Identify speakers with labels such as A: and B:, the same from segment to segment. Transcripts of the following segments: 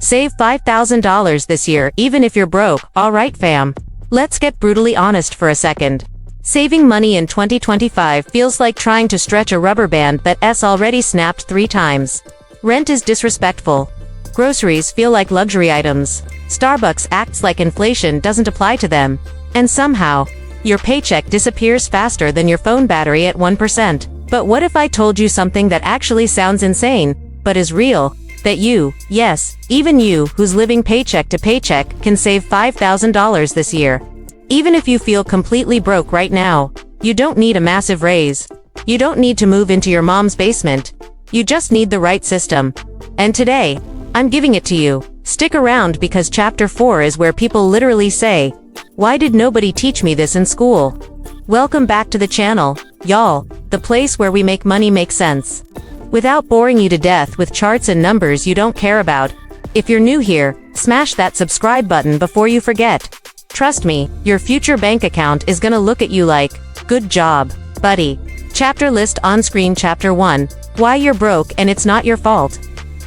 A: Save $5,000 this year even if you're broke. Alright fam. Let's get brutally honest for a second. Saving money in 2025 feels like trying to stretch a rubber band that's already snapped 3 times. Rent is disrespectful. Groceries feel like luxury items. Starbucks acts like inflation doesn't apply to them. And somehow, your paycheck disappears faster than your phone battery at 1%. But what if I told you something that actually sounds insane, but is real? That you, yes, even you, who's living paycheck to paycheck, can save $5,000 this year. Even if you feel completely broke right now, you don't need a massive raise. You don't need to move into your mom's basement. You just need the right system. And today, I'm giving it to you. Stick around because chapter 4 is where people literally say, "Why did nobody teach me this in school?" Welcome back to the channel, y'all, the place where we make money make sense. Without boring you to death with charts and numbers you don't care about. If you're new here, smash that subscribe button before you forget. Trust me, your future bank account is gonna look at you like, "Good job, buddy." Chapter list on screen. Chapter 1, Why You're Broke and It's Not Your Fault.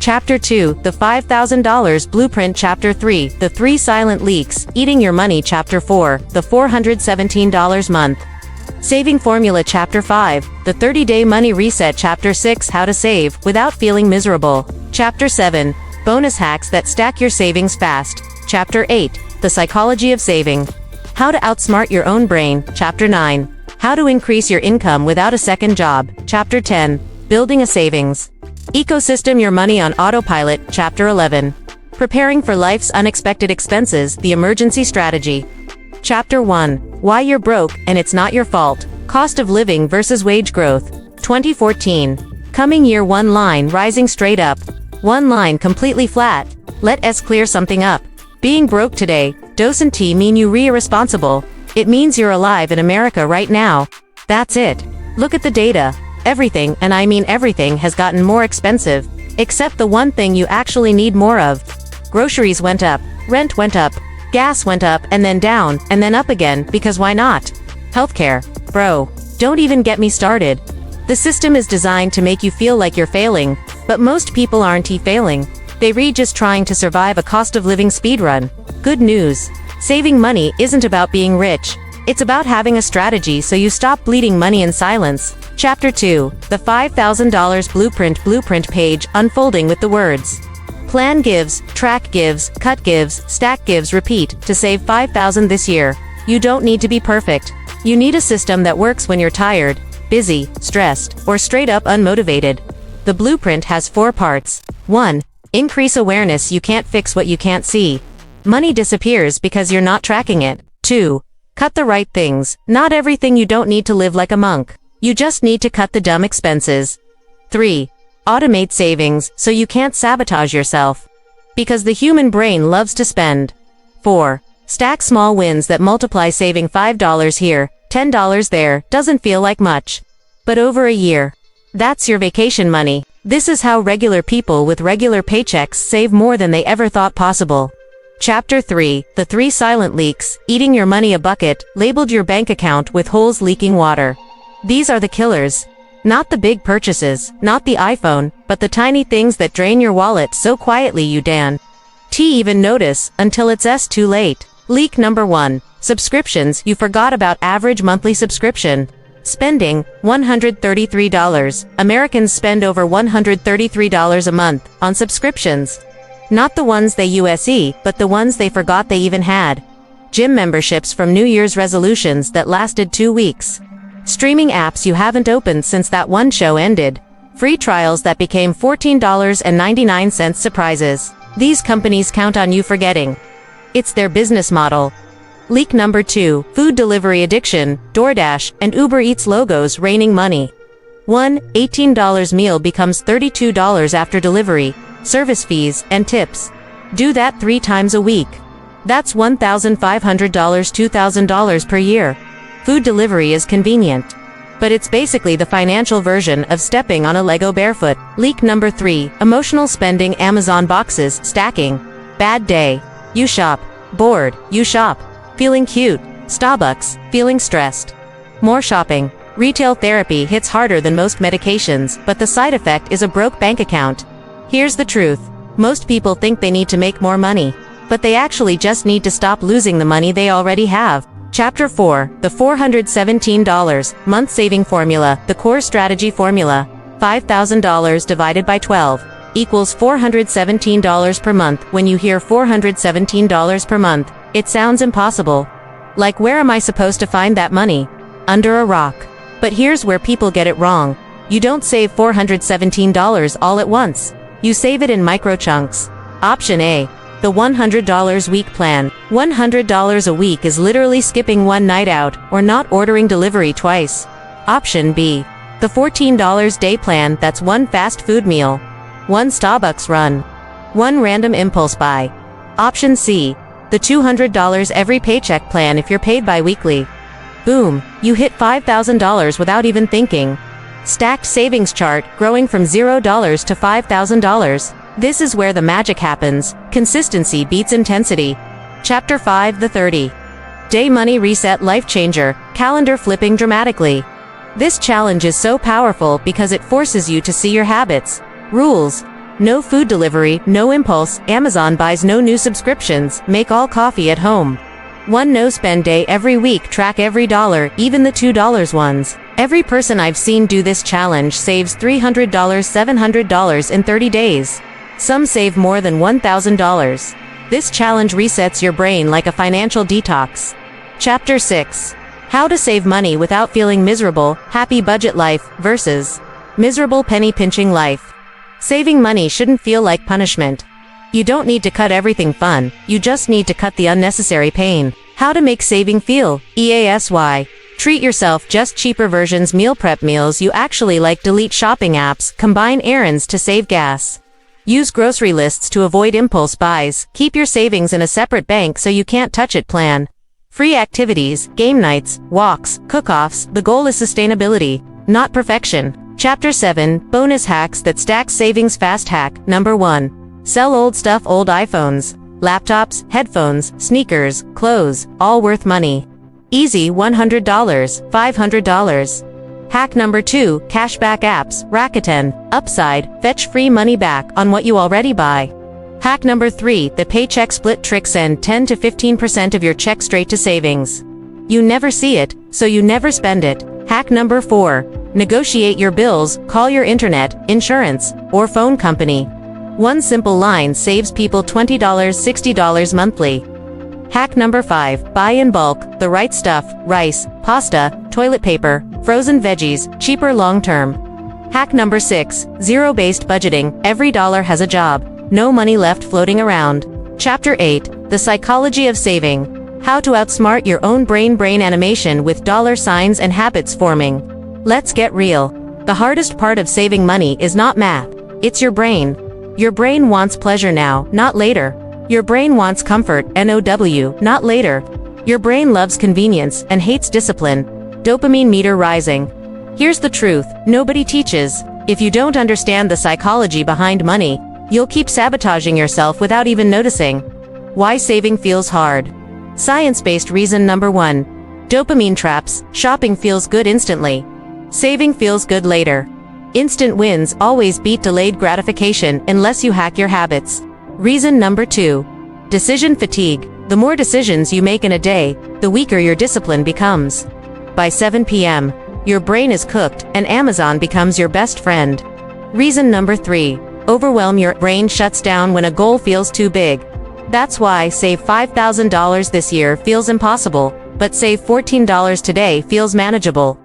A: Chapter 2, The $5,000 Blueprint. Chapter 3, The 3 Silent Leaks, Eating Your Money. Chapter 4, The $417 Month Saving Formula. Chapter 5, The 30-Day Money Reset. Chapter 6, How to Save Without Feeling Miserable. Chapter 7, Bonus Hacks That Stack Your Savings Fast. Chapter 8, The Psychology of Saving. How to Outsmart Your Own Brain. Chapter 9, How to Increase Your Income Without a Second Job. Chapter 10, Building a Savings Ecosystem. Your Money on Autopilot. Chapter 11, Preparing for Life's Unexpected Expenses, The Emergency Strategy. Chapter 1, Why You're Broke and It's Not Your Fault, Cost of Living versus Wage Growth. 2014. Coming year. 1 line rising straight up. 1 line completely flat. Let's clear something up. Being broke today doesn't mean you're irresponsible. It means you're alive in America right now. That's it. Look at the data. Everything, and I mean everything, has gotten more expensive. Except the one thing you actually need more of. Groceries went up, rent went up, gas went up and then down, and then up again, because why not? Healthcare. Bro, don't even get me started. The system is designed to make you feel like you're failing, but most people aren't failing. They're just trying to survive a cost of living speedrun. Good news. Saving money isn't about being rich. It's about having a strategy so you stop bleeding money in silence. Chapter 2, The $5,000 Blueprint page unfolding with the words. Plan gives, track gives, cut gives, stack gives, repeat, to save $5,000 this year. You don't need to be perfect. You need a system that works when you're tired, busy, stressed, or straight up unmotivated. The blueprint has 4 parts. 1. Increase awareness. You can't fix what you can't see. Money disappears because you're not tracking it. 2. Cut the right things. Not everything. You don't need to live like a monk. You just need to cut the dumb expenses. 3. Automate savings so you can't sabotage yourself. Because the human brain loves to spend. 4. Stack small wins that multiply. Saving $5 here, $10 there, doesn't feel like much. But over a year, that's your vacation money. This is how regular people with regular paychecks save more than they ever thought possible. Chapter 3, The 3 Silent Leaks, Eating Your Money. A bucket, labeled your bank account with holes leaking water. These are the killers. Not the big purchases, not the iPhone, but the tiny things that drain your wallet so quietly you don't even notice until it's too late. Leak number 1. Subscriptions. You forgot about average monthly subscription. Spending, $133. Americans spend over $133 a month on subscriptions. Not the ones they use, but the ones they forgot they even had. Gym memberships from New Year's resolutions that lasted 2 weeks. Streaming apps you haven't opened since that one show ended. Free trials that became $14.99 surprises. These companies count on you forgetting. It's their business model. Leak number 2, Food delivery addiction, DoorDash, and Uber Eats logos raining money. 1 $18 meal becomes $32 after delivery, service fees, and tips. Do that 3 times a week. That's $1,500, $2,000 per year. Food delivery is convenient. But it's basically the financial version of stepping on a Lego barefoot. Leak number 3, Emotional spending. Amazon boxes stacking. Bad day. You shop. Bored. You shop. Feeling cute. Starbucks. Feeling stressed. More shopping. Retail therapy hits harder than most medications, but the side effect is a broke bank account. Here's the truth. Most people think they need to make more money, but they actually just need to stop losing the money they already have. Chapter 4, the $417 month saving formula, the core strategy formula. $5,000 divided by 12 equals $417 per month. When you hear $417 per month, it sounds impossible. Like, where am I supposed to find that money? Under a rock. But here's where people get it wrong. You don't save $417 all at once. You save it in micro chunks. Option A, the $100 week plan. $100 a week is literally skipping one night out, or not ordering delivery twice. Option B, the $14 day plan. That's one fast food meal, one Starbucks run, one random impulse buy. Option C, the $200 every paycheck plan if you're paid bi-weekly. Boom, you hit $5,000 without even thinking. Stacked savings chart, growing from $0 to $5,000. This is where the magic happens. Consistency beats intensity. Chapter 5, the 30-day money reset life changer, calendar flipping dramatically. This challenge is so powerful because it forces you to see your habits. Rules: no food delivery, no impulse, Amazon buys, no new subscriptions, make all coffee at home. One no-spend day every week, track every dollar, even the $2 ones. Every person I've seen do this challenge saves $300, $700 in 30 days. Some save more than $1,000. This challenge resets your brain like a financial detox. Chapter 6. How to save money without feeling miserable, happy budget life versus miserable penny-pinching life. Saving money shouldn't feel like punishment. You don't need to cut everything fun, you just need to cut the unnecessary pain. How to make saving feel EASY. Treat yourself, just cheaper versions, meal prep meals you actually like, delete shopping apps, combine errands to save gas. Use grocery lists to avoid impulse buys, keep your savings in a separate bank so you can't touch it plan. Free activities, game nights, walks, cook-offs. The goal is sustainability, not perfection. Chapter 7, bonus hacks that stack savings fast. Hack number 1. Sell old stuff, old iPhones, laptops, headphones, sneakers, clothes, all worth money. Easy, $100, $500. Hack number 2, cashback apps, Rakuten, Upside, fetch free money back on what you already buy. Hack number 3, the paycheck split trick, send 10 to 15% of your check straight to savings. You never see it, so you never spend it. Hack number 4, negotiate your bills, call your internet, insurance, or phone company. One simple line saves people $20, $60 monthly. Hack number 5, buy in bulk, the right stuff, rice, pasta, toilet paper, frozen veggies, cheaper long term. Hack number 6, zero-based budgeting, every dollar has a job, no money left floating around. Chapter 8, the psychology of saving. How to outsmart your own brain animation with dollar signs and habits forming. Let's get real. The hardest part of saving money is not math, it's your brain. Your brain wants pleasure now, not later. Your brain wants comfort, NOW, not later. Your brain loves convenience and hates discipline. Dopamine meter rising. Here's the truth, nobody teaches. If you don't understand the psychology behind money, you'll keep sabotaging yourself without even noticing. Why saving feels hard. Science-based reason number 1. Dopamine traps. Shopping feels good instantly. Saving feels good later. Instant wins always beat delayed gratification unless you hack your habits. Reason number 2. Decision fatigue. The more decisions you make in a day, the weaker your discipline becomes. By 7 p.m., your brain is cooked and Amazon becomes your best friend. Reason number 3. Overwhelm. Your brain shuts down when a goal feels too big. That's why save $5,000 this year feels impossible, but save $14 today feels manageable.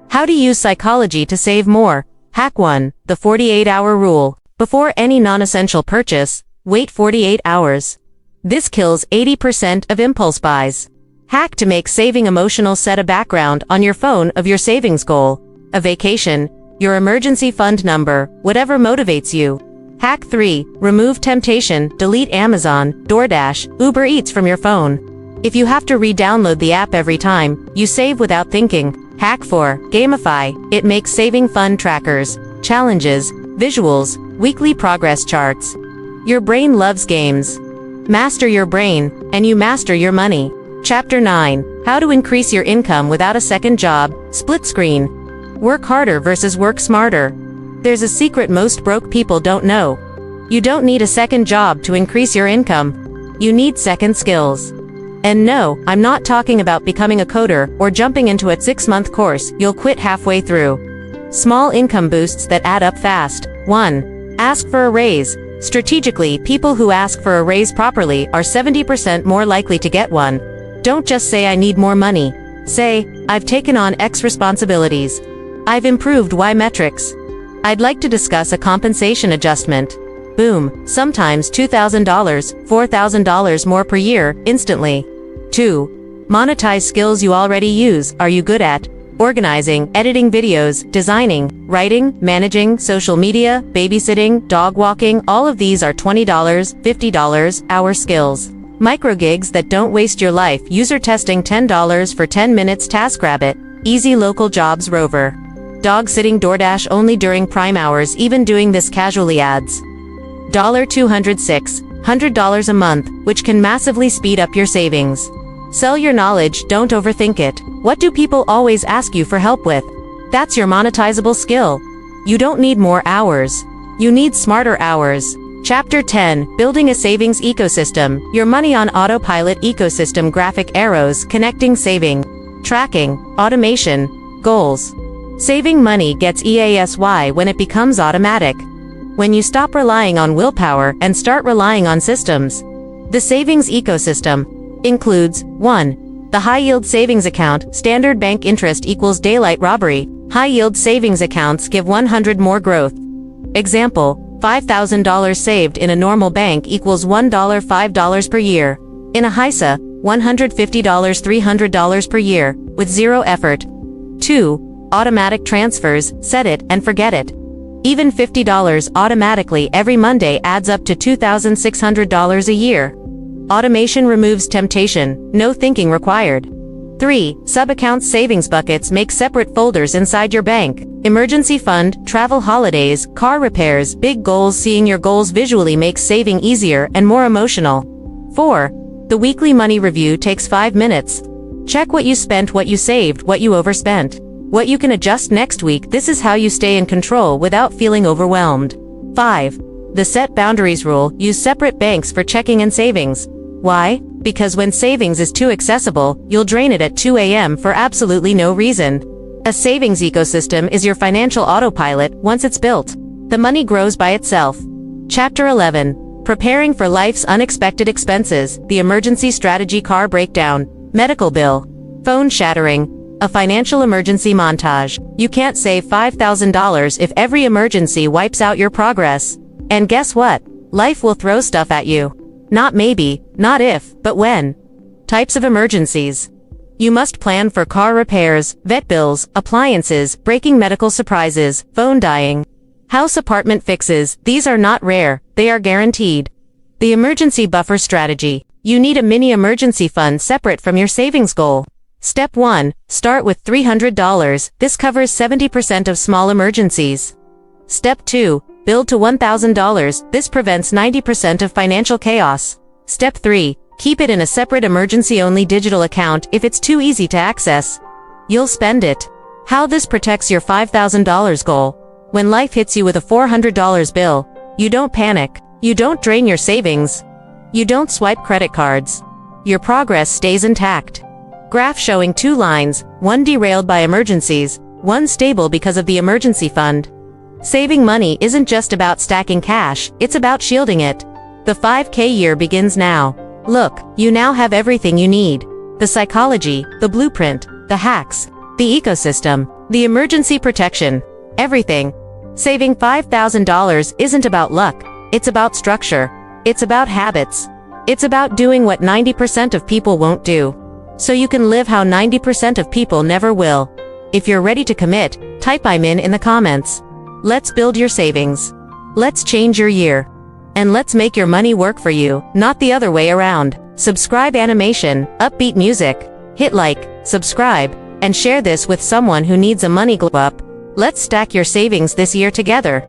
A: How to use psychology to save more. Hack 1, the 48-hour rule. Before any non-essential purchase, wait 48 hours. This kills 80% of impulse buys. Hack to make saving emotional. Set a background on your phone of your savings goal, a vacation, your emergency fund number, whatever motivates you. Hack 3, remove temptation. Delete Amazon, DoorDash, Uber Eats from your phone. If you have to re-download the app every time, you save without thinking. Hack 4, gamify. It makes saving fun. Trackers, challenges, visuals, weekly progress charts. Your brain loves games. Master your brain, and you master your money. Chapter 9, how to increase your income without a second job. Split screen. Work harder versus work smarter. There's a secret most broke people don't know. You don't need a second job to increase your income. You need second skills. And no, I'm not talking about becoming a coder or jumping into a 6-month course you'll quit halfway through. Small income boosts that add up fast. 1. Ask for a raise. Strategically, people who ask for a raise properly are 70% more likely to get one. Don't just say I need more money. Say, I've taken on X responsibilities. I've improved Y metrics. I'd like to discuss a compensation adjustment. Boom, sometimes $2,000, $4,000 more per year, instantly. 2. Monetize skills you already use. Are you good at organizing, editing videos, designing, writing, managing, social media, babysitting, dog walking? All of these are $20, $50 hour skills. Micro gigs that don't waste your life. User testing $10 for 10 minutes. TaskRabbit, easy local jobs. Rover, dog sitting. DoorDash only during prime hours. Even doing this casually adds $206, $100 a month, which can massively speed up your savings. Sell your knowledge, don't overthink it. What do people always ask you for help with? That's your monetizable skill. You don't need more hours. You need smarter hours. Chapter 10, Building a Savings Ecosystem. Your money on autopilot ecosystem. Graphic arrows connecting saving, tracking, automation, goals. Saving money gets EASY when it becomes automatic. When you stop relying on willpower and start relying on systems. The savings ecosystem includes 1. The high-yield savings account. Standard bank interest equals daylight robbery. High-yield savings accounts give 100 more growth. Example, $5,000 saved in a normal bank equals $5 per year. In a HISA, $150, $300 per year, with zero effort. 2. Automatic transfers. Set it and forget it. Even $50 automatically every Monday adds up to $2,600 a year. Automation removes temptation, no thinking required. 3. Sub-accounts. Savings buckets. Make separate folders inside your bank. Emergency fund, travel, holidays, car repairs, big goals. Seeing your goals visually makes saving easier and more emotional. 4. The weekly money review takes 5 minutes. Check what you spent, what you saved, what you overspent, what you can adjust next week. This is how you stay in control without feeling overwhelmed. 5. The set boundaries rule. Use separate banks for checking and savings. Why? Because when savings is too accessible, you'll drain it at 2 a.m. for absolutely no reason. A savings ecosystem is your financial autopilot. Once it's built, the money grows by itself. Chapter 11. Preparing for life's unexpected expenses. The emergency strategy. Car breakdown, medical bill, phone shattering, a financial emergency montage. You can't save $5,000 if every emergency wipes out your progress. And guess what? Life will throw stuff at you. Not maybe, not if, but when. Types of emergencies. You must plan for car repairs, vet bills, appliances, breaking medical surprises, phone dying, house apartment fixes. These are not rare, they are guaranteed. The emergency buffer strategy. You need a mini emergency fund separate from your savings goal. Step 1. Start with $300. This covers 70% of small emergencies. Step 2. Build to $1,000. This prevents 90% of financial chaos. Step 3. Keep it in a separate emergency-only digital account if it's too easy to access. You'll spend it. How this protects your $5,000 goal. When life hits you with a $400 bill, you don't panic. You don't drain your savings. You don't swipe credit cards. Your progress stays intact. Graph showing 2 lines, one derailed by emergencies, one stable because of the emergency fund. Saving money isn't just about stacking cash, it's about shielding it. The 5K year begins now. Look, you now have everything you need. The psychology, the blueprint, the hacks, the ecosystem, the emergency protection. Everything. Saving $5,000 isn't about luck, it's about structure. It's about habits. It's about doing what 90% of people won't do. So you can live how 90% of people never will. If you're ready to commit, type I'm in the comments. Let's build your savings. Let's change your year. And let's make your money work for you, not the other way around. Subscribe. Animation, upbeat music. Hit like, subscribe, and share this with someone who needs a money glow up. Let's stack your savings this year together.